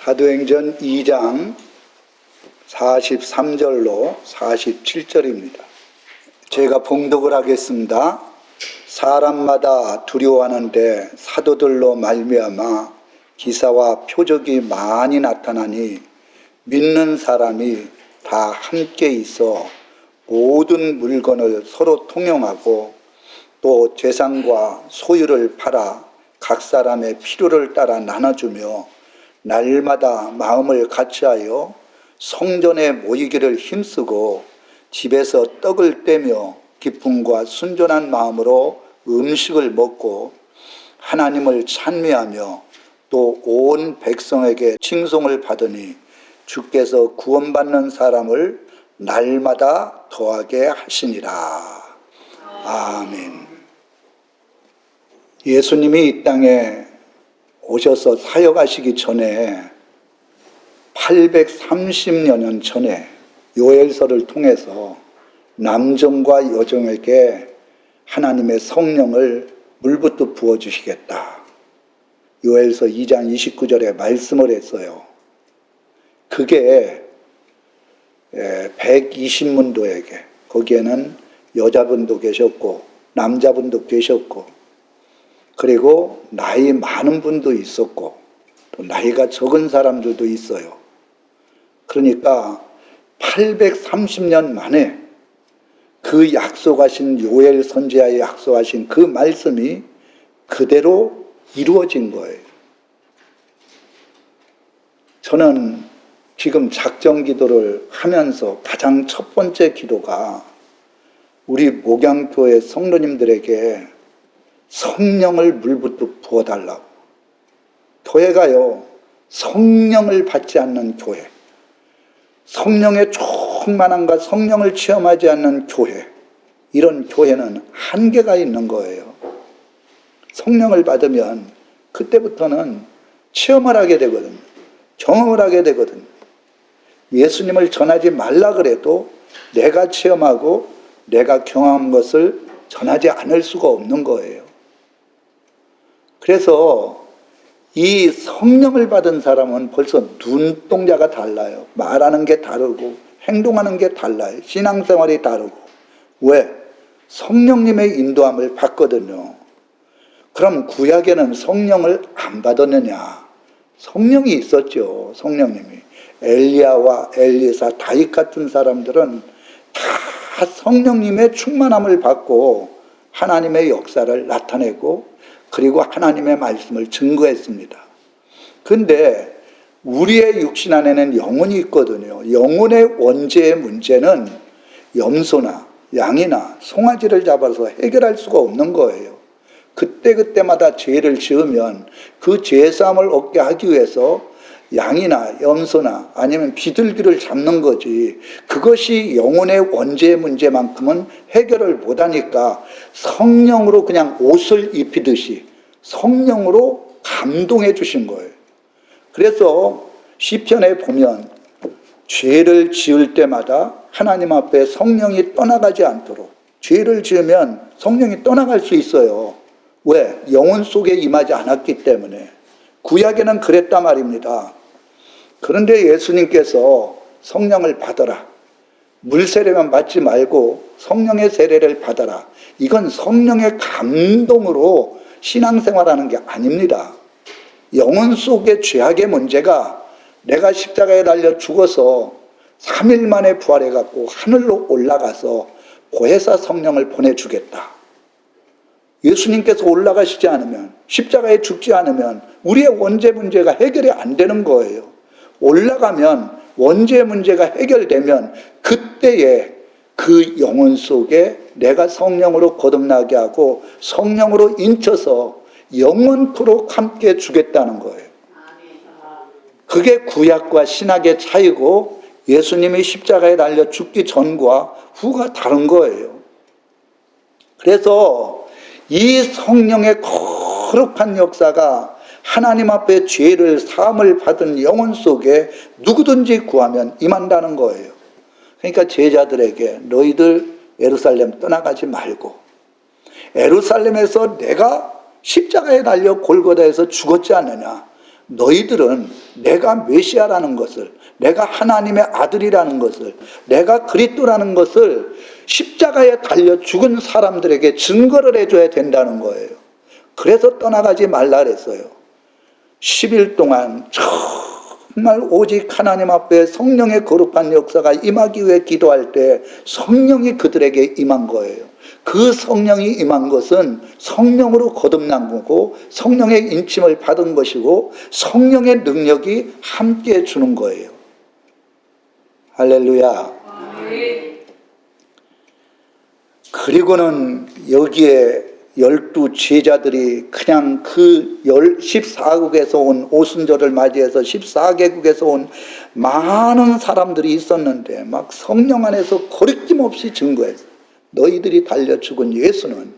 사도행전 2장 43절로 47절입니다. 제가 봉독을 하겠습니다. 사람마다 두려워하는데 사도들로 말미암아 기사와 표적이 많이 나타나니 믿는 사람이 다 함께 있어 모든 물건을 서로 통용하고 또 재산과 소유를 팔아 각 사람의 필요를 따라 나눠주며 날마다 마음을 같이하여 성전에 모이기를 힘쓰고 집에서 떡을 떼며 기쁨과 순전한 마음으로 음식을 먹고 하나님을 찬미하며 또 온 백성에게 칭송을 받으니 주께서 구원받는 사람을 날마다 더하게 하시니라. 아멘. 예수님이 이 땅에 오셔서 사역하시기 전에 830여 년 전에 요엘서를 통해서 남종과 여종에게 하나님의 성령을 물부터 부어주시겠다. 요엘서 2장 29절에 말씀을 했어요. 그게 120문도에게, 거기에는 여자분도 계셨고 남자분도 계셨고 그리고 나이 많은 분도 있었고 또 나이가 적은 사람들도 있어요. 그러니까 830년 만에 그 약속하신 요엘 선지자의 약속하신 그 말씀이 그대로 이루어진 거예요. 저는 지금 작정 기도를 하면서 가장 첫 번째 기도가 우리 목양교회 성도님들에게 성령을 물부터 부어달라고. 교회가요, 성령을 받지 않는 교회, 성령의 충만함과 성령을 체험하지 않는 교회, 이런 교회는 한계가 있는 거예요. 성령을 받으면 그때부터는 체험을 하게 되거든요. 경험을 하게 되거든요. 예수님을 전하지 말라 그래도 내가 체험하고 내가 경험한 것을 전하지 않을 수가 없는 거예요. 그래서 이 성령을 받은 사람은 벌써 눈동자가 달라요. 말하는 게 다르고 행동하는 게 달라요. 신앙생활이 다르고. 왜? 성령님의 인도함을 받거든요. 그럼 구약에는 성령을 안 받았느냐? 성령이 있었죠. 성령님이. 엘리야와 엘리사, 다윗 같은 사람들은 다 성령님의 충만함을 받고 하나님의 역사를 나타내고 그리고 하나님의 말씀을 증거했습니다. 그런데 우리의 육신 안에는 영혼이 있거든요. 영혼의 원죄의 문제는 염소나 양이나 송아지를 잡아서 해결할 수가 없는 거예요. 그때그때마다 죄를 지으면 그 죄사함을 얻게 하기 위해서 양이나 염소나 아니면 비둘기를 잡는 거지, 그것이 영혼의 원죄의 문제만큼은 해결을 못하니까 성령으로 그냥 옷을 입히듯이 성령으로 감동해 주신 거예요. 그래서 시편에 보면 죄를 지을 때마다 하나님 앞에 성령이 떠나가지 않도록, 죄를 지으면 성령이 떠나갈 수 있어요. 왜? 영혼 속에 임하지 않았기 때문에. 구약에는 그랬단 말입니다. 그런데 예수님께서 성령을 받아라, 물 세례만 받지 말고 성령의 세례를 받아라, 이건 성령의 감동으로 신앙생활하는 게 아닙니다. 영혼 속의 죄악의 문제가 내가 십자가에 달려 죽어서 3일 만에 부활해갖고 하늘로 올라가서 보혜사 성령을 보내주겠다. 예수님께서 올라가시지 않으면, 십자가에 죽지 않으면 우리의 원죄 문제가 해결이 안 되는 거예요. 올라가면 원죄 문제가 해결되면 그때에 그 영혼 속에 내가 성령으로 거듭나게 하고 성령으로 인쳐서 영원토록 함께 주겠다는 거예요. 그게 구약과 신약의 차이고 예수님이 십자가에 달려 죽기 전과 후가 다른 거예요. 그래서 이 성령의 거룩한 역사가 하나님 앞에 죄를 사함을 받은 영혼 속에 누구든지 구하면 임한다는 거예요. 그러니까 제자들에게 너희들 예루살렘 떠나가지 말고 예루살렘에서 내가 십자가에 달려 골고다에서 죽었지 않느냐, 너희들은 내가 메시아라는 것을, 내가 하나님의 아들이라는 것을, 내가 그리스도라는 것을 십자가에 달려 죽은 사람들에게 증거를 해줘야 된다는 거예요. 그래서 떠나가지 말라 그랬어요. 10일 동안 정말 오직 하나님 앞에 성령의 거룩한 역사가 임하기 위해 기도할 때 성령이 그들에게 임한 거예요. 그 성령이 임한 것은 성령으로 거듭난 거고 성령의 인침을 받은 것이고 성령의 능력이 함께 주는 거예요. 할렐루야. 그리고는 여기에 12 제자들이 그냥 그 14국에서 온 오순절을 맞이해서 14개국에서 온 많은 사람들이 있었는데 막 성령 안에서 거리낌 없이 증거했어요. 너희들이 달려 죽은 예수는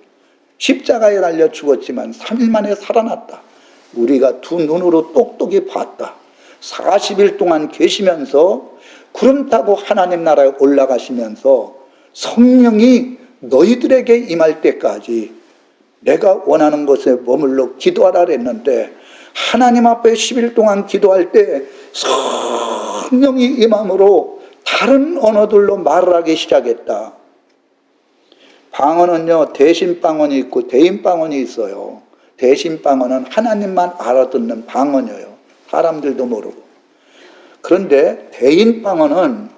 십자가에 달려 죽었지만 3일 만에 살아났다. 우리가 두 눈으로 똑똑히 봤다. 40일 동안 계시면서 구름 타고 하나님 나라에 올라가시면서 성령이 너희들에게 임할 때까지 내가 원하는 곳에 머물러 기도하라 했는데 하나님 앞에 10일 동안 기도할 때 성령이 임함으로 다른 언어들로 말을 하기 시작했다. 방언은요, 대신 방언이 있고 대인 방언이 있어요. 대신 방언은 하나님만 알아듣는 방언이에요. 사람들도 모르고. 그런데 대인 방언은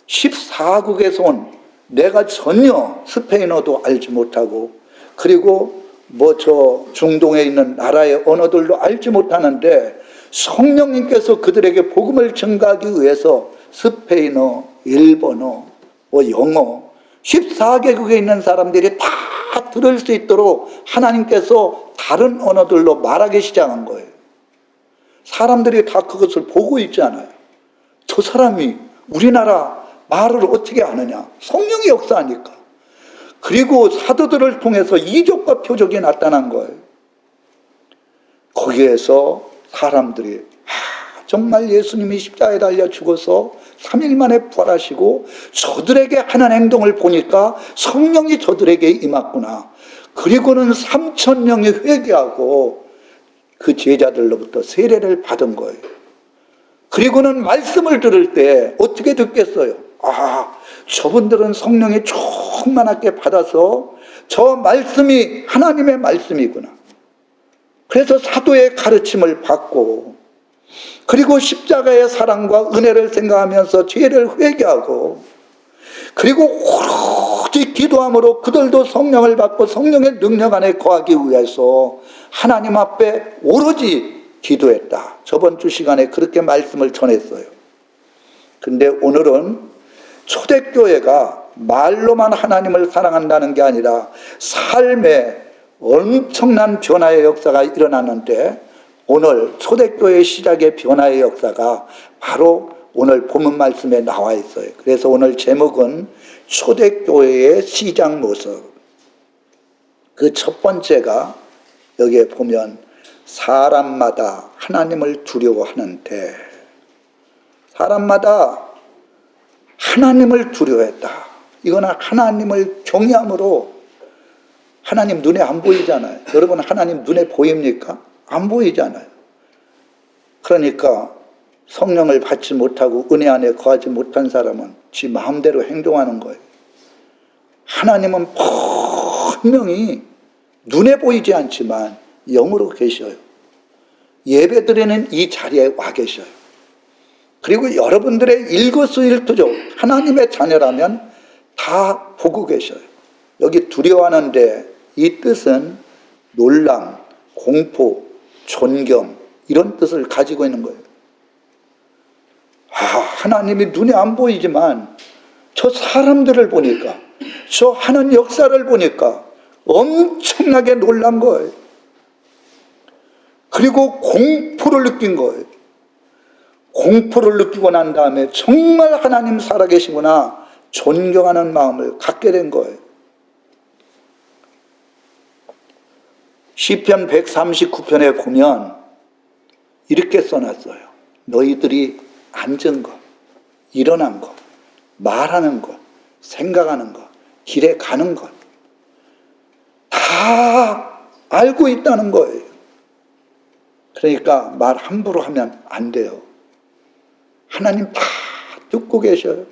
14국에서 온 내가 전혀 스페인어도 알지 못하고 그리고 중동에 있는 나라의 언어들도 알지 못하는데 성령님께서 그들에게 복음을 전가하기 위해서 스페인어, 일본어, 영어 14개국에 있는 사람들이 다 들을 수 있도록 하나님께서 다른 언어들로 말하기 시작한 거예요. 사람들이 다 그것을 보고 있잖아요. 저 사람이 우리나라 말을 어떻게 아느냐? 성령이 역사하니까. 그리고 사도들을 통해서 이적과 표적이 나타난 거예요. 거기에서 사람들이 정말 예수님이 십자가에 달려 죽어서 3일 만에 부활하시고 저들에게 하는 행동을 보니까 성령이 저들에게 임했구나. 그리고는 3,000명이 회개하고 그 제자들로부터 세례를 받은 거예요. 그리고는 말씀을 들을 때 어떻게 듣겠어요? 저분들은 성령이 충만하게 받아서 저 말씀이 하나님의 말씀이구나. 그래서 사도의 가르침을 받고 그리고 십자가의 사랑과 은혜를 생각하면서 죄를 회개하고 그리고 오로지 기도함으로 그들도 성령을 받고 성령의 능력 안에 거하기 위해서 하나님 앞에 오로지 기도했다. 저번 주 시간에 그렇게 말씀을 전했어요. 근데 오늘은 초대교회가 말로만 하나님을 사랑한다는 게 아니라 삶에 엄청난 변화의 역사가 일어났는데 오늘 초대교회의 시작의 변화의 역사가 바로 오늘 본문 말씀에 나와 있어요. 그래서 오늘 제목은 초대교회의 시작 모습. 그 첫 번째가 여기에 보면 사람마다 하나님을 두려워하는데 사람마다 하나님을 두려워했다. 이거는 하나님을 경외함으로 하나님 눈에 안 보이잖아요. 여러분 하나님 눈에 보입니까? 안 보이잖아요. 그러니까 성령을 받지 못하고 은혜 안에 거하지 못한 사람은 지 마음대로 행동하는 거예요. 하나님은 분명히 눈에 보이지 않지만 영으로 계셔요. 예배드리는 이 자리에 와 계셔요. 그리고 여러분들의 일거수일투족 하나님의 자녀라면 다 보고 계셔요. 여기 두려워하는데 이 뜻은 놀람, 공포, 존경 이런 뜻을 가지고 있는 거예요. 하나님이 눈에 안 보이지만 저 사람들을 보니까 저 하는 역사를 보니까 엄청나게 놀란 거예요. 그리고 공포를 느낀 거예요. 공포를 느끼고 난 다음에 정말 하나님 살아계시구나 존경하는 마음을 갖게 된 거예요. 시편 139편에 보면 이렇게 써놨어요. 너희들이 앉은 것, 일어난 것, 말하는 것, 생각하는 것, 길에 가는 것 다 알고 있다는 거예요. 그러니까 말 함부로 하면 안 돼요. 하나님 다 듣고 계셔요.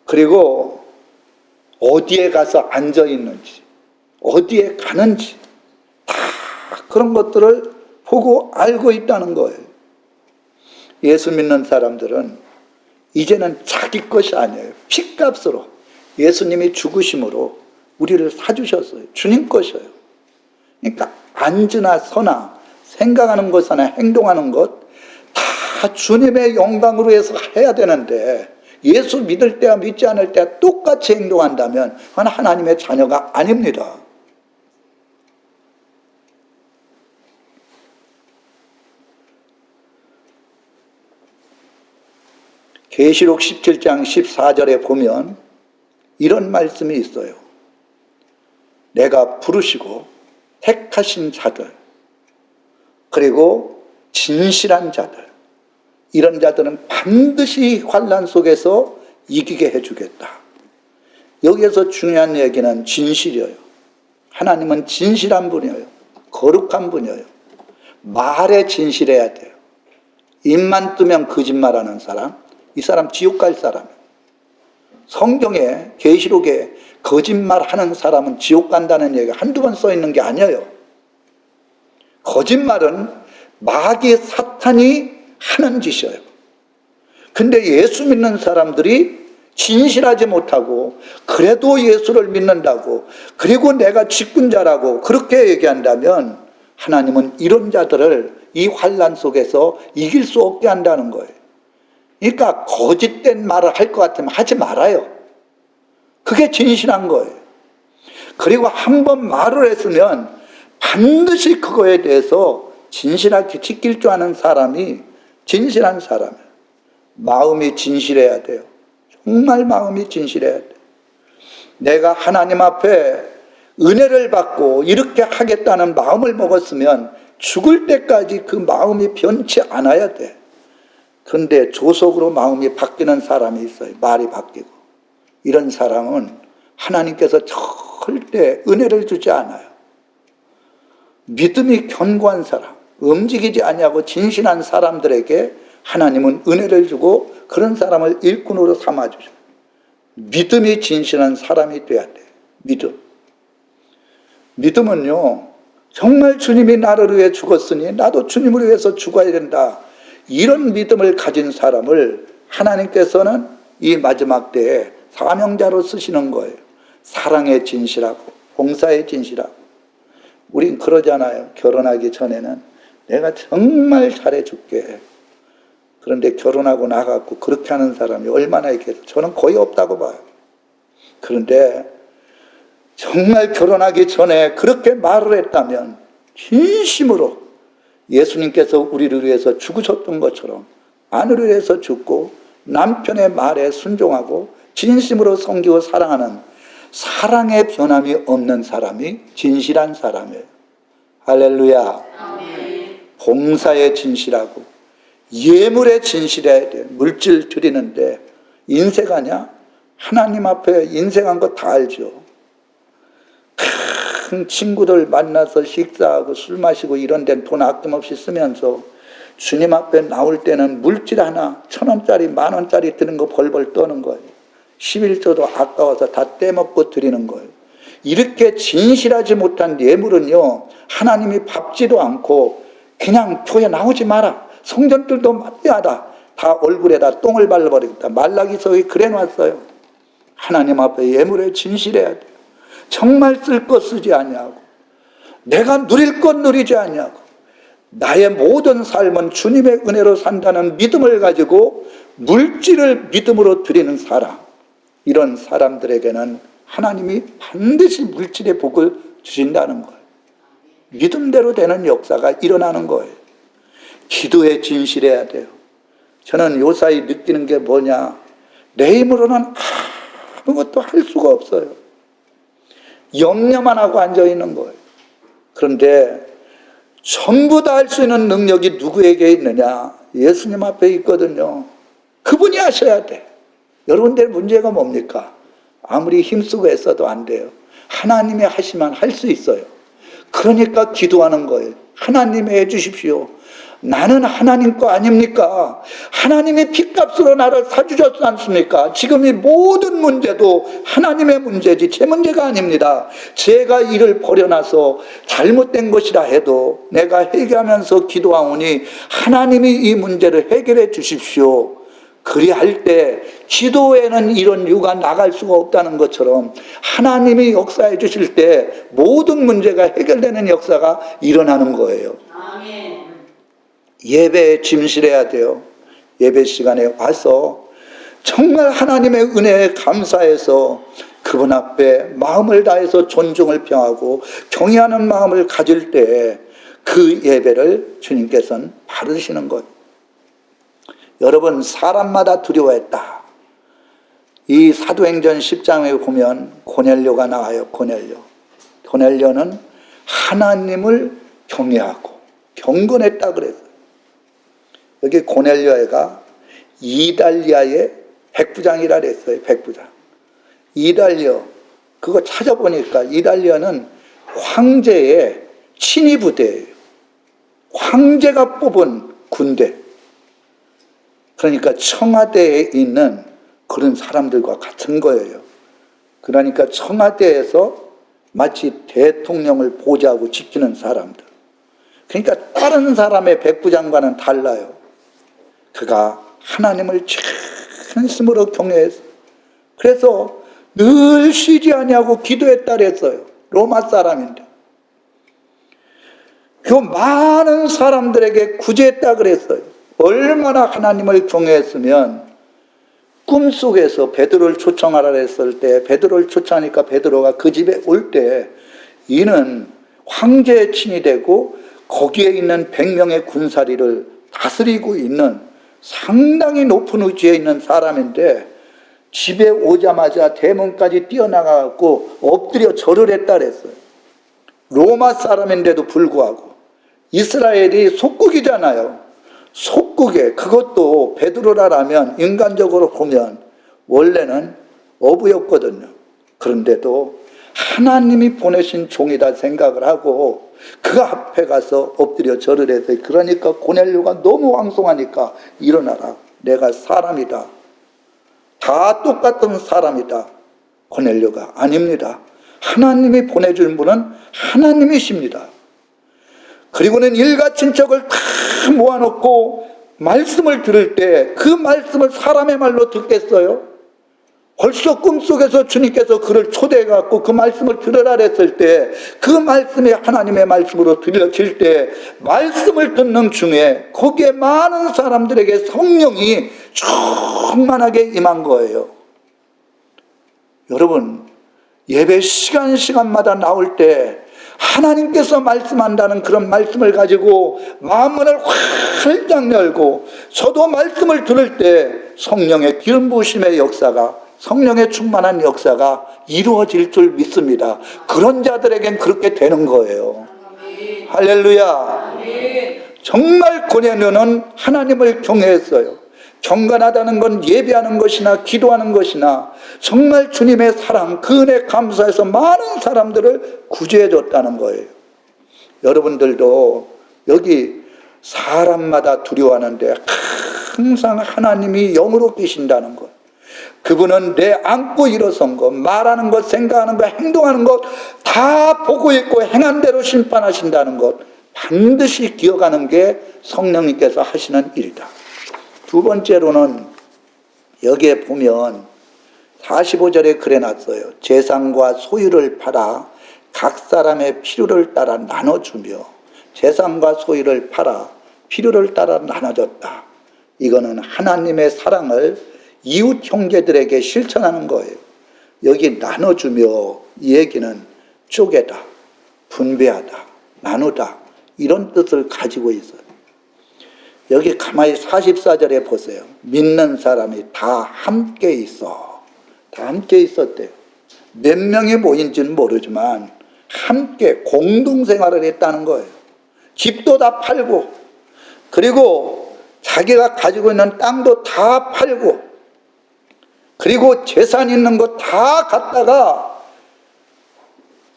그리고 어디에 가서 앉아 있는지, 어디에 가는지 다 그런 것들을 보고 알고 있다는 거예요. 예수 믿는 사람들은 이제는 자기 것이 아니에요. 핏값으로 예수님이 죽으심으로 우리를 사주셨어요. 주님 것이에요. 그러니까 앉으나 서나 생각하는 것이나 행동하는 것 다 주님의 영광으로 해서 해야 되는데, 예수 믿을 때와 믿지 않을 때 똑같이 행동한다면 그건 하나님의 자녀가 아닙니다. 계시록 17장 14절에 보면 이런 말씀이 있어요. 내가 부르시고 택하신 자들, 그리고 진실한 자들, 이런 자들은 반드시 환난 속에서 이기게 해주겠다. 여기에서 중요한 얘기는 진실이에요. 하나님은 진실한 분이에요. 거룩한 분이에요. 말에 진실해야 돼요. 입만 뜨면 거짓말하는 사람, 이 사람 지옥 갈 사람이에요. 성경에, 계시록에 거짓말하는 사람은 지옥 간다는 얘기가 한두 번 써 있는 게 아니에요. 거짓말은 마귀 사탄이 하는 짓이에요. 근데 예수 믿는 사람들이 진실하지 못하고 그래도 예수를 믿는다고, 그리고 내가 직분자라고 그렇게 얘기한다면 하나님은 이런 자들을 이 환난 속에서 이길 수 없게 한다는 거예요. 그러니까 거짓된 말을 할 것 같으면 하지 말아요. 그게 진실한 거예요. 그리고 한번 말을 했으면 반드시 그거에 대해서 진실하게 지킬 줄 아는 사람이 진실한 사람이에요. 마음이 진실해야 돼요. 정말 마음이 진실해야 돼요. 내가 하나님 앞에 은혜를 받고 이렇게 하겠다는 마음을 먹었으면 죽을 때까지 그 마음이 변치 않아야 돼. 그런데 조속으로 마음이 바뀌는 사람이 있어요. 말이 바뀌고. 이런 사람은 하나님께서 절대 은혜를 주지 않아요. 믿음이 견고한 사람, 움직이지 아니하고 진실한 사람들에게 하나님은 은혜를 주고 그런 사람을 일꾼으로 삼아주셔요. 믿음이 진실한 사람이 돼야 돼요. 믿음은요, 정말 주님이 나를 위해 죽었으니 나도 주님을 위해서 죽어야 된다, 이런 믿음을 가진 사람을 하나님께서는 이 마지막 때에 사명자로 쓰시는 거예요. 사랑에 진실하고 봉사에 진실하고. 우린 그러잖아요. 결혼하기 전에는 내가 정말 잘해줄게. 그런데 결혼하고 나가고 그렇게 하는 사람이 얼마나 있겠어요? 저는 거의 없다고 봐요. 그런데 정말 결혼하기 전에 그렇게 말을 했다면 진심으로 예수님께서 우리를 위해서 죽으셨던 것처럼 아내를 위해서 죽고 남편의 말에 순종하고 진심으로 섬기고 사랑하는, 사랑의 변함이 없는 사람이 진실한 사람이에요. 할렐루야. 아멘. 봉사에 진실하고 예물에 진실해야 돼. 물질 드리는데 인색하냐? 하나님 앞에 인색한 거 다 알죠. 큰 친구들 만나서 식사하고 술 마시고 이런 데는 돈 아낌없이 쓰면서 주님 앞에 나올 때는 물질 하나 1,000원짜리 10,000원짜리 드는 거 벌벌 떠는 거예요. 11조도 아까워서 다 떼먹고 드리는 거예요. 이렇게 진실하지 못한 예물은요, 하나님이 밟지도 않고 그냥 교회 나오지 마라, 성전들도 막대하다, 다 얼굴에다 똥을 발라버리겠다, 말라기서에 그래놨어요. 하나님 앞에 예물에 진실해야 돼요. 정말 쓸 것 쓰지 아니하고 내가 누릴 것 누리지 아니하고 나의 모든 삶은 주님의 은혜로 산다는 믿음을 가지고 물질을 믿음으로 드리는 사람, 이런 사람들에게는 하나님이 반드시 물질의 복을 주신다는 거예요. 믿음대로 되는 역사가 일어나는 거예요. 기도에 진실해야 돼요. 저는 요사이 느끼는 게 뭐냐, 내 힘으로는 아무것도 할 수가 없어요. 염려만 하고 앉아있는 거예요. 그런데 전부 다 할 수 있는 능력이 누구에게 있느냐? 예수님 앞에 있거든요. 그분이 하셔야 돼. 여러분들 문제가 뭡니까? 아무리 힘쓰고 애써도 안 돼요. 하나님이 하시면 할 수 있어요. 그러니까 기도하는 거예요. 하나님 해 주십시오. 나는 하나님 거 아닙니까? 하나님이 핏값으로 나를 사주셨지 않습니까? 지금 이 모든 문제도 하나님의 문제지 제 문제가 아닙니다. 제가 이를 버려놔서 잘못된 것이라 해도 내가 회개하면서 기도하오니 하나님이 이 문제를 해결해 주십시오. 그리할 때 기도에는 이런 유가 나갈 수가 없다는 것처럼 하나님이 역사해 주실 때 모든 문제가 해결되는 역사가 일어나는 거예요. 아멘. 예배에 진실해야 돼요. 예배 시간에 와서 정말 하나님의 은혜에 감사해서 그분 앞에 마음을 다해서 존중을 표하고 경외하는 마음을 가질 때 그 예배를 주님께서는 받으시는 거예요. 여러분, 사람마다 두려워했다. 이 사도행전 10장에 보면 고넬료가 나와요. 고넬료는 하나님을 경외하고 경건했다 그랬어요. 여기 고넬료가 이달리아의 백부장이라 그랬어요. 백부장. 이달리아, 그거 찾아보니까 이달리아는 황제의 친위 부대예요. 황제가 뽑은 군대. 그러니까 청와대에 있는 그런 사람들과 같은 거예요. 그러니까 청와대에서 마치 대통령을 보좌하고 지키는 사람들. 그러니까 다른 사람의 백부장과는 달라요. 그가 하나님을 진심으로 경외했어요. 그래서 늘 쉬지 아니하고 기도했다 그랬어요. 로마 사람인데. 그 많은 사람들에게 구제했다 그랬어요. 얼마나 하나님을 경외했으면 꿈속에서 베드로를 초청하라 했을 때 베드로를 초청하니까 베드로가 그 집에 올 때 이는 황제의 친이 되고 거기에 있는 100명의 군사리를 다스리고 있는 상당히 높은 위치에 있는 사람인데 집에 오자마자 대문까지 뛰어나가고 엎드려 절을 했다 그랬어요. 로마 사람인데도 불구하고 이스라엘이 속국이잖아요. 속국에 그것도 베드로라면 인간적으로 보면 원래는 어부였거든요. 그런데도 하나님이 보내신 종이다 생각을 하고 그 앞에 가서 엎드려 절을 했어요. 그러니까 고넬료가 너무 황송하니까 일어나라. 내가 사람이다. 다 똑같은 사람이다. 고넬료가 아닙니다. 하나님이 보내준 분은 하나님이십니다. 그리고는 일가 친척을 다 모아놓고 말씀을 들을 때 그 말씀을 사람의 말로 듣겠어요? 벌써 꿈속에서 주님께서 그를 초대해갖고 그 말씀을 들으라 했을 때 그 말씀이 하나님의 말씀으로 들려질 때 말씀을 듣는 중에 거기에 많은 사람들에게 성령이 충만하게 임한 거예요. 여러분, 예배 시간마다 나올 때 하나님께서 말씀한다는 그런 말씀을 가지고 마음문을 활짝 열고 저도 말씀을 들을 때 성령의 기름 부으심의 역사가 성령의 충만한 역사가 이루어질 줄 믿습니다. 그런 자들에겐 그렇게 되는 거예요. 할렐루야. 정말 고넬료는 하나님을 경외했어요. 경건하다는 건 예배하는 것이나 기도하는 것이나 정말 주님의 사랑, 그 은혜 감사해서 많은 사람들을 구제해 줬다는 거예요. 여러분들도 여기 사람마다 두려워하는데 항상 하나님이 영으로 계신다는 것. 그분은 내 안고 일어선 것, 말하는 것, 생각하는 것, 행동하는 것 다 보고 있고 행한 대로 심판하신다는 것 반드시 기억하는 게 성령님께서 하시는 일이다. 두 번째로는 여기에 보면 45절에 그래놨어요. 재산과 소유를 팔아 각 사람의 필요를 따라 나눠주며 재산과 소유를 팔아 필요를 따라 나눠줬다. 이거는 하나님의 사랑을 이웃 형제들에게 실천하는 거예요. 여기 나눠주며 이 얘기는 쪼개다, 분배하다, 나누다 이런 뜻을 가지고 있어요. 여기 가만히 44절에 보세요. 믿는 사람이 다 함께 있어. 다 함께 있었대요. 몇 명이 모인지는 모르지만 함께 공동생활을 했다는 거예요. 집도 다 팔고 그리고 자기가 가지고 있는 땅도 다 팔고 그리고 재산 있는 거 다 갖다가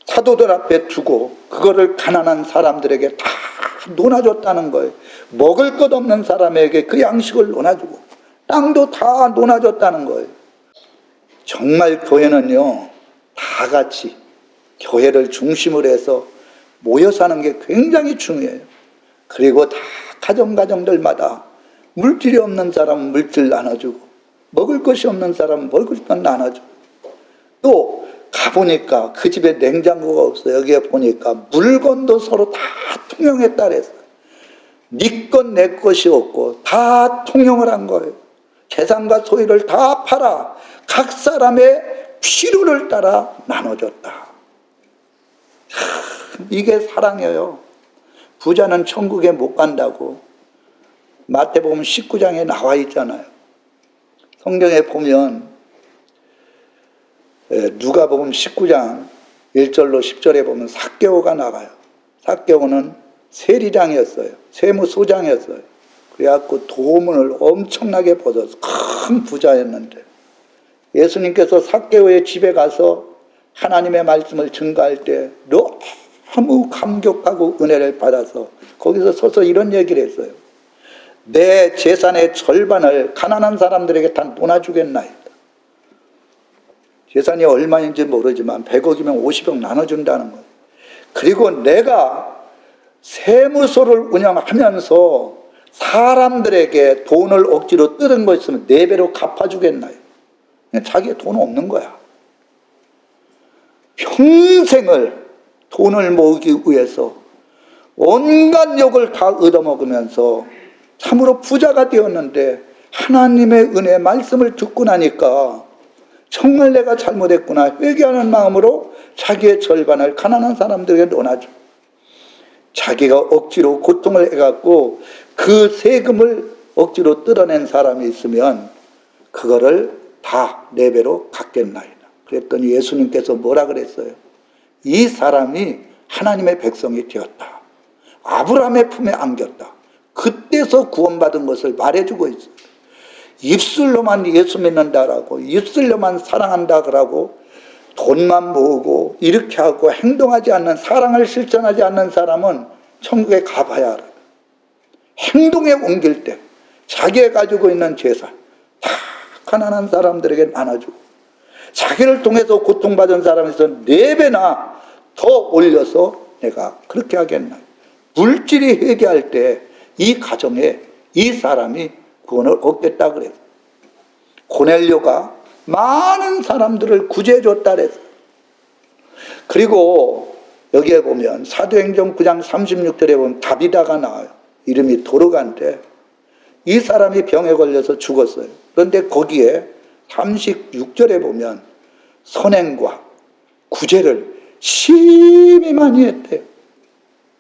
사도들 앞에 두고 그거를 가난한 사람들에게 다 논아줬다는 거예요. 먹을 것 없는 사람에게 그 양식을 논아주고 땅도 다 논아줬다는 거예요. 정말 교회는요, 다 같이 교회를 중심으로 해서 모여 사는 게 굉장히 중요해요. 그리고 다 가정들마다 물질이 없는 사람은 물질 나눠주고 먹을 것이 없는 사람은 먹을 것 나눠주고, 또 가보니까 그 집에 냉장고가 없어요. 여기에 보니까 물건도 서로 다 통용에 따라서 네 것 내 것이 없고 다 통용을 한 거예요. 재산과 소유를 다 팔아 각 사람의 필요를 따라 나눠줬다. 이게 사랑이에요. 부자는 천국에 못 간다고 마태복음 19장에 나와 있잖아요. 성경에 보면 누가복음 19장 1절로 10절에 보면 삭개오가 나가요. 삭개오는 세리장이었어요. 세무소장이었어요. 그래갖고 도문을 엄청나게 벗어서 큰 부자였는데, 예수님께서 삭개오의 집에 가서 하나님의 말씀을 증거할 때 너무 감격하고 은혜를 받아서 거기서 서서 이런 얘기를 했어요. 내 재산의 절반을 가난한 사람들에게 다 논아주겠나이다. 재산이 얼마인지 모르지만 100억이면 50억 나눠준다는 거예요. 그리고 내가 세무소를 운영하면서 사람들에게 돈을 억지로 뜯은 거 있으면 4배로 갚아주겠나요? 자기의 돈 없는 거야. 평생을 돈을 모으기 위해서 온갖 욕을 다 얻어먹으면서 참으로 부자가 되었는데, 하나님의 은혜 말씀을 듣고 나니까 정말 내가 잘못했구나 회개하는 마음으로 자기의 절반을 가난한 사람들에게 논아줘. 자기가 억지로 고통을 해갖고 그 세금을 억지로 뜯어낸 사람이 있으면 그거를 다 4배로 갚겠나이다. 그랬더니 예수님께서 뭐라 그랬어요? 이 사람이 하나님의 백성이 되었다. 아브라함의 품에 안겼다. 그때서 구원받은 것을 말해주고 있어요. 입술로만 예수 믿는다라고, 입술로만 사랑한다라고 돈만 모으고 이렇게 하고 행동하지 않는, 사랑을 실천하지 않는 사람은 천국에 가봐야 알아요. 행동에 옮길 때 자기가 가지고 있는 재산 다 가난한 사람들에게 나눠주고, 자기를 통해서 고통받은 사람에서 4배나 더 올려서 내가 그렇게 하겠나. 물질이 회개할 때 이 가정에 이 사람이 구원을 얻겠다 그래서 고넬료가 많은 사람들을 구제해줬다 그래서. 그리고 여기에 보면 사도행전 9장 36절에 보면 다비다가 나와요. 이름이 도르가인데 이 사람이 병에 걸려서 죽었어요. 그런데 거기에 36절에 보면 선행과 구제를 심히 많이 했대요.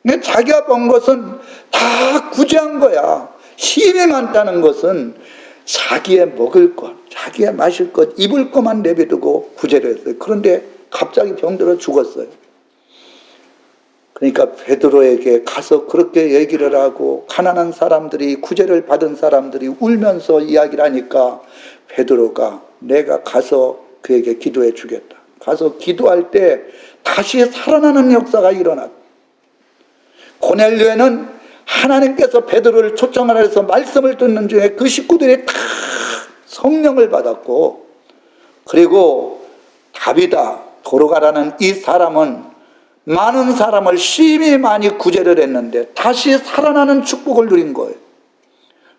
근데 자기가 번 것은 다 구제한 거야. 힘이 많다는 것은 자기의 먹을 것, 자기의 마실 것, 입을 것만 내비두고 구제를 했어요. 그런데 갑자기 병들어 죽었어요. 그러니까 베드로에게 가서 그렇게 얘기를 하고 가난한 사람들이, 구제를 받은 사람들이 울면서 이야기를 하니까 베드로가 내가 가서 그에게 기도해 주겠다. 가서 기도할 때 다시 살아나는 역사가 일어났다. 고넬료에는 하나님께서 베드로를 초청을 해서 말씀을 듣는 중에 그 식구들이 다 성령을 받았고, 그리고 다비다 도르가라는 이 사람은 많은 사람을 심히 많이 구제를 했는데 다시 살아나는 축복을 누린 거예요.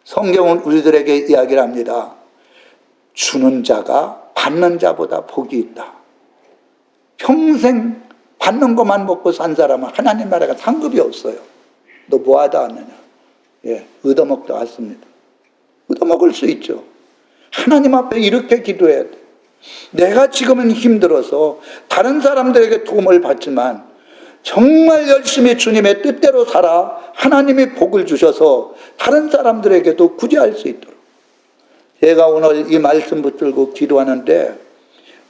성경은 우리들에게 이야기를 합니다. 주는 자가 받는 자보다 복이 있다. 평생 받는 것만 먹고 산 사람은 하나님 나라가 상급이 없어요. 너 뭐하다 왔느냐? 얻어먹다 왔습니다. 얻어먹을 수 있죠. 하나님 앞에 이렇게 기도해야 돼. 내가 지금은 힘들어서 다른 사람들에게 도움을 받지만 정말 열심히 주님의 뜻대로 살아 하나님이 복을 주셔서 다른 사람들에게도 구제할 수 있도록. 제가 오늘 이 말씀 붙들고 기도하는데,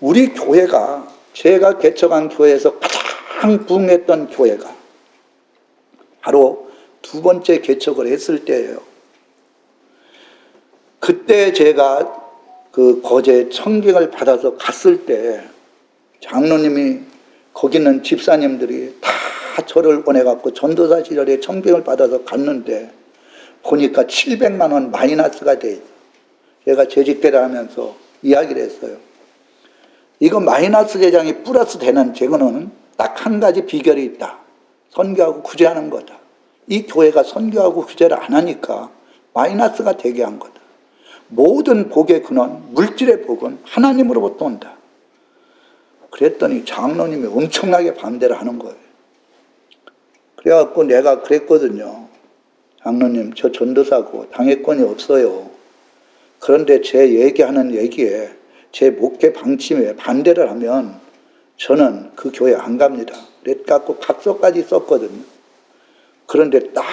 우리 교회가, 제가 개척한 교회에서 가장 부흥했던 교회가 바로 2번째 개척을 했을 때예요. 그때 제가 그 거제 청빙을 받아서 갔을 때 장로님이 거기 있는 집사님들이 다 저를 보내갖고 전도사 시절에 청빙을 받아서 갔는데 보니까 700만 원 마이너스가 돼 있어. 제가 재직대를 하면서 이야기를 했어요. 이거 마이너스 계장이 플러스 되는 제거는 딱 한 가지 비결이 있다. 선교하고 구제하는 거다. 이 교회가 선교하고 구제를 안 하니까 마이너스가 되게 한 거다. 모든 복의 근원, 물질의 복은 하나님으로부터 온다. 그랬더니 장로님이 엄청나게 반대를 하는 거예요. 그래갖고 내가 그랬거든요. 장로님, 저 전도사고 당회권이 없어요. 그런데 제 얘기하는 얘기에 제 목회 방침에 반대를 하면 저는 그 교회 안 갑니다. 그래갖고 각서까지 썼거든요. 그런데 딱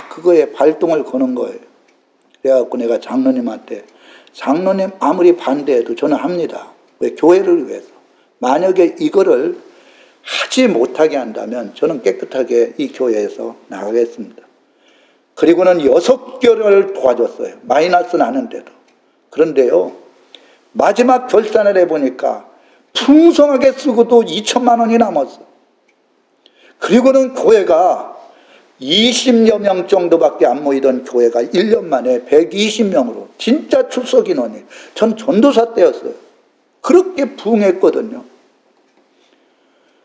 그거에 발동을 거는 거예요. 그래갖고 내가 장로님한테 장로님 아무리 반대해도 저는 합니다. 왜? 교회를 위해서. 만약에 이거를 하지 못하게 한다면 저는 깨끗하게 이 교회에서 나가겠습니다. 그리고는 6개월을 도와줬어요. 마이너스 나는데도. 그런데요, 마지막 결산을 해보니까 풍성하게 쓰고도 2천만 원이 남았어. 그리고는 교회가 20여 명 정도밖에 안 모이던 교회가 1년 만에 120명으로 진짜 출석 인원이 전 전도사 때였어요. 그렇게 부흥했거든요.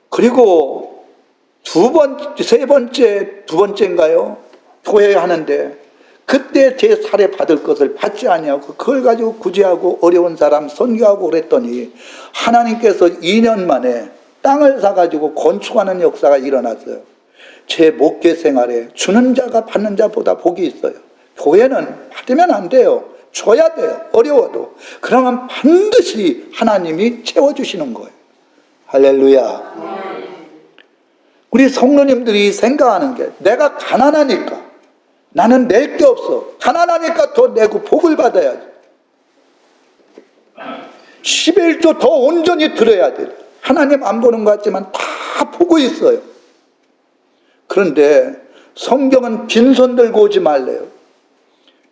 그리고 두 번째인가요? 교회 하는데 그때 제 사례 받을 것을 받지 아니하고 그걸 가지고 구제하고 어려운 사람 선교하고 그랬더니 하나님께서 2년 만에 땅을 사가지고 건축하는 역사가 일어났어요. 제 목회 생활에 주는 자가 받는 자보다 복이 있어요. 교회는 받으면 안 돼요. 줘야 돼요. 어려워도. 그러면 반드시 하나님이 채워주시는 거예요. 할렐루야. 우리 성도님들이 생각하는 게 내가 가난하니까 나는 낼 게 없어. 가난하니까 더 내고 복을 받아야지. 11조 더 온전히 들어야 돼. 하나님 안 보는 것 같지만 다 보고 있어요. 그런데 성경은 빈손 들고 오지 말래요.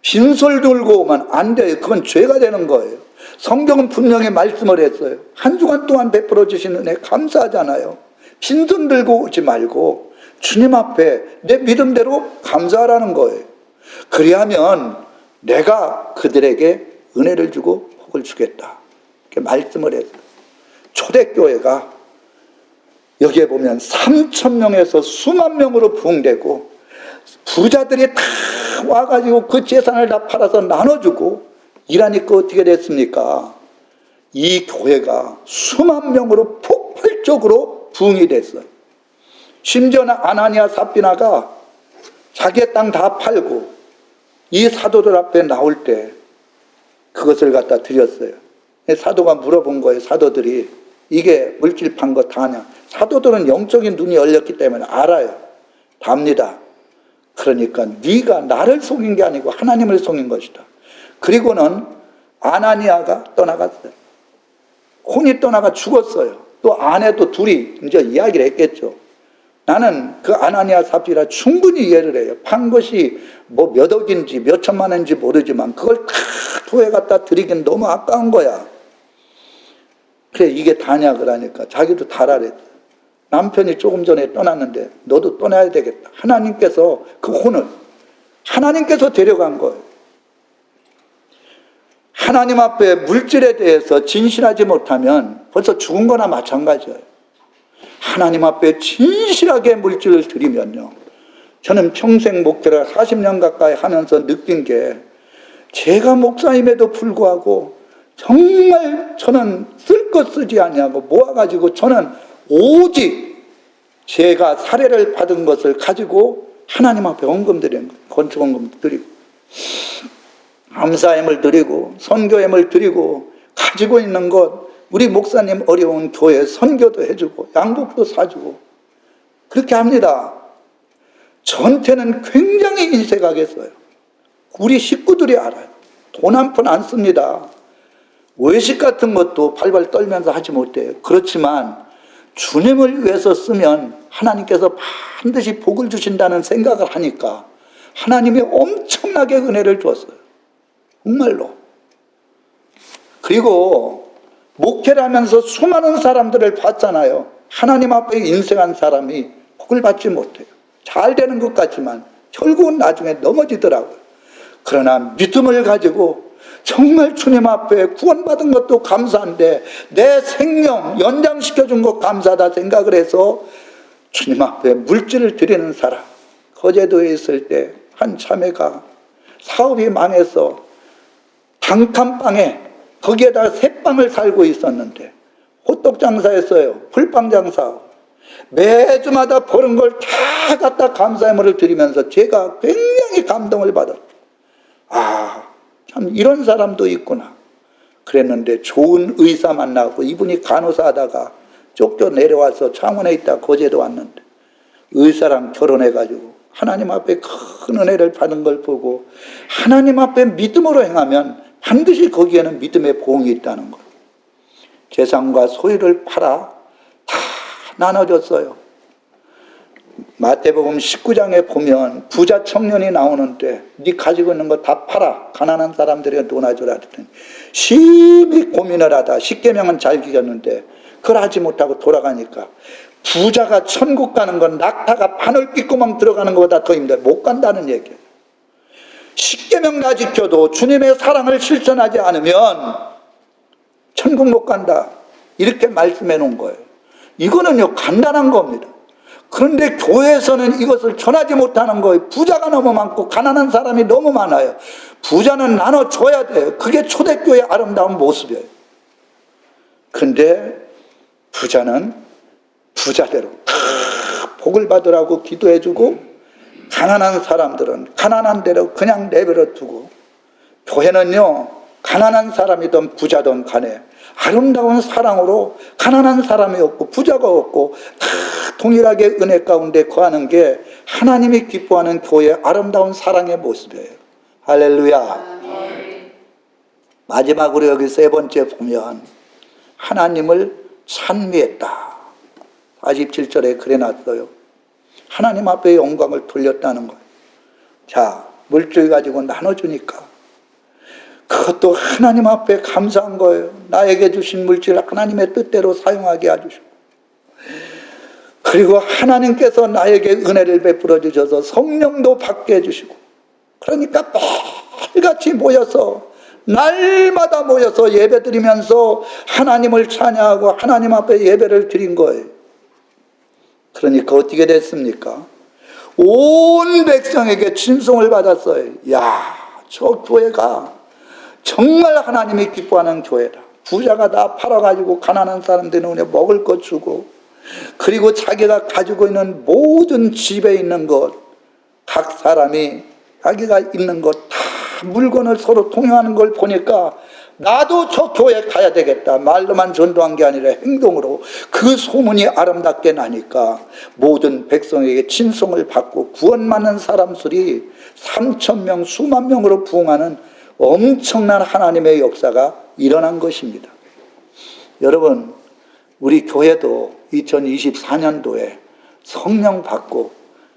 빈손 들고 오면 안 돼요. 그건 죄가 되는 거예요. 성경은 분명히 말씀을 했어요. 한 주간 동안 베풀어 주신 은혜 감사하잖아요. 빈손 들고 오지 말고 주님 앞에 내 믿음대로 감사하라는 거예요. 그리하면 내가 그들에게 은혜를 주고 복을 주겠다. 이렇게 말씀을 했어요. 초대교회가 여기에 보면 3,000명에서 수만 명으로 부흥되고 부자들이 다 와가지고 그 재산을 다 팔아서 나눠주고 이러니까 어떻게 됐습니까? 이 교회가 수만 명으로 폭발적으로 부흥이 됐어요. 심지어는 아나니아 삽비나가 자기의 땅 다 팔고 이 사도들 앞에 나올 때 그것을 갖다 드렸어요. 사도가 물어본 거예요. 사도들이 이게 물질 판 거 다냐? 사도들은 영적인 눈이 열렸기 때문에 알아요. 답니다. 그러니까 네가 나를 속인 게 아니고 하나님을 속인 것이다. 그리고는 아나니아가 떠나갔어요. 혼이 떠나가 죽었어요. 또 아내도 둘이 이제 이야기를 했겠죠. 나는 그 아나니아 삽비라 충분히 이해를 해요. 판 것이 뭐 몇 억인지 몇 천만 원인지 모르지만 그걸 다 교회 갖다 드리긴 너무 아까운 거야. 그래 이게 다냐 그러니까 자기도 달아랬어. 남편이 조금 전에 떠났는데 너도 떠나야 되겠다. 하나님께서 그 혼을 하나님께서 데려간 거예요. 하나님 앞에 물질에 대해서 진실하지 못하면 벌써 죽은 거나 마찬가지예요. 하나님 앞에 진실하게 물질을 드리면요. 저는 평생 목회를 40년 가까이 하면서 느낀 게 제가 목사임에도 불구하고 정말 저는 쓸 것 쓰지 아니하고 모아가지고 저는 오직 제가 사례를 받은 것을 가지고 하나님 앞에 헌금 드리는 거예요. 건축헌금 드리고 감사함을 드리고 선교함을 드리고 가지고 있는 것 우리 목사님 어려운 교회 선교도 해주고 양복도 사주고 그렇게 합니다. 전태는 굉장히 인색하겠어요. 우리 식구들이 알아요. 돈 한 푼 안 씁니다. 외식 같은 것도 발발 떨면서 하지 못해요. 그렇지만 주님을 위해서 쓰면 하나님께서 반드시 복을 주신다는 생각을 하니까 하나님이 엄청나게 은혜를 주었어요. 정말로. 그리고 목회를 하면서 수많은 사람들을 봤잖아요. 하나님 앞에 인생한 사람이 복을 받지 못해요. 잘 되는 것 같지만 결국은 나중에 넘어지더라고요. 그러나 믿음을 가지고 정말 주님 앞에 구원받은 것도 감사한데 내 생명 연장시켜준 것 감사하다 생각을 해서 주님 앞에 물질을 드리는 사람. 거제도에 있을 때 한 자매가 사업이 망해서 단칸방에 거기에다 새빵을 살고 있었는데 호떡 장사했어요. 불빵 장사. 매주마다 버는 걸 다 갖다 감사의 물을 드리면서 제가 굉장히 감동을 받았어요. 아, 참 이런 사람도 있구나. 그랬는데 좋은 의사 만나고 이분이 간호사 하다가 쫓겨 내려와서 창원에 있다 거제도 왔는데 의사랑 결혼해가지고 하나님 앞에 큰 은혜를 받은 걸 보고 하나님 앞에 믿음으로 행하면 반드시 거기에는 믿음의 보응이 있다는 것. 재산과 소유를 팔아 다 나눠줬어요. 마태복음 19장에 보면 부자 청년이 나오는데 네 가지고 있는 거 다 팔아 가난한 사람들에게 도와주라 했더니 심히 고민을 하다 십계명은 잘 지켰는데 그걸 하지 못하고 돌아가니까 부자가 천국 가는 건 낙타가 바늘 깃구멍 들어가는 것보다 더 힘들어. 못 간다는 얘기예요. 십계명 다 지켜도 주님의 사랑을 실천하지 않으면 천국 못 간다. 이렇게 말씀해 놓은 거예요. 이거는요 간단한 겁니다. 그런데 교회에서는 이것을 전하지 못하는 거예요. 부자가 너무 많고 가난한 사람이 너무 많아요. 부자는 나눠줘야 돼요. 그게 초대교회의 아름다운 모습이에요. 근데 부자는 부자대로 다 복을 받으라고 기도해주고 가난한 사람들은 가난한 대로 그냥 내버려 두고 교회는요 가난한 사람이든 부자든 간에 아름다운 사랑으로 가난한 사람이 없고 부자가 없고 다 동일하게 은혜 가운데 거하는 게 하나님이 기뻐하는 교회의 아름다운 사랑의 모습이에요. 할렐루야. 마지막으로 여기 세 번째 보면 하나님을 찬미했다. 47절에 그래 놨어요. 하나님 앞에 영광을 돌렸다는 거예요. 자, 물질 가지고 나눠주니까 그것도 하나님 앞에 감사한 거예요. 나에게 주신 물질 하나님의 뜻대로 사용하게 해주시고 그리고 하나님께서 나에게 은혜를 베풀어 주셔서 성령도 받게 해주시고 그러니까 매일같이 모여서 날마다 모여서 예배 드리면서 하나님을 찬양하고 하나님 앞에 예배를 드린 거예요. 그러니까 어떻게 됐습니까? 온 백성에게 친송을 받았어요. 야, 저 교회가 정말 하나님이 기뻐하는 교회다. 부자가 다 팔아가지고 가난한 사람들은 먹을 것 주고 그리고 자기가 가지고 있는 모든 집에 있는 것 각 사람이 자기가 있는 것 다 물건을 서로 통용하는 걸 보니까 나도 저 교회 가야 되겠다. 말로만 전도한 게 아니라 행동으로 그 소문이 아름답게 나니까 모든 백성에게 친송을 받고 구원받는 사람 수리 3,000명 수만 명으로 부흥하는 엄청난 하나님의 역사가 일어난 것입니다. 여러분 우리 교회도 2024년도에 성령 받고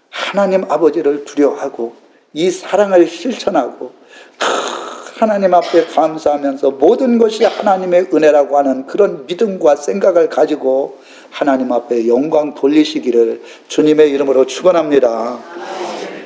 하나님 아버지를 두려워하고 이 사랑을 실천하고 하나님 앞에 감사하면서 모든 것이 하나님의 은혜라고 하는 그런 믿음과 생각을 가지고 하나님 앞에 영광 돌리시기를 주님의 이름으로 축원합니다.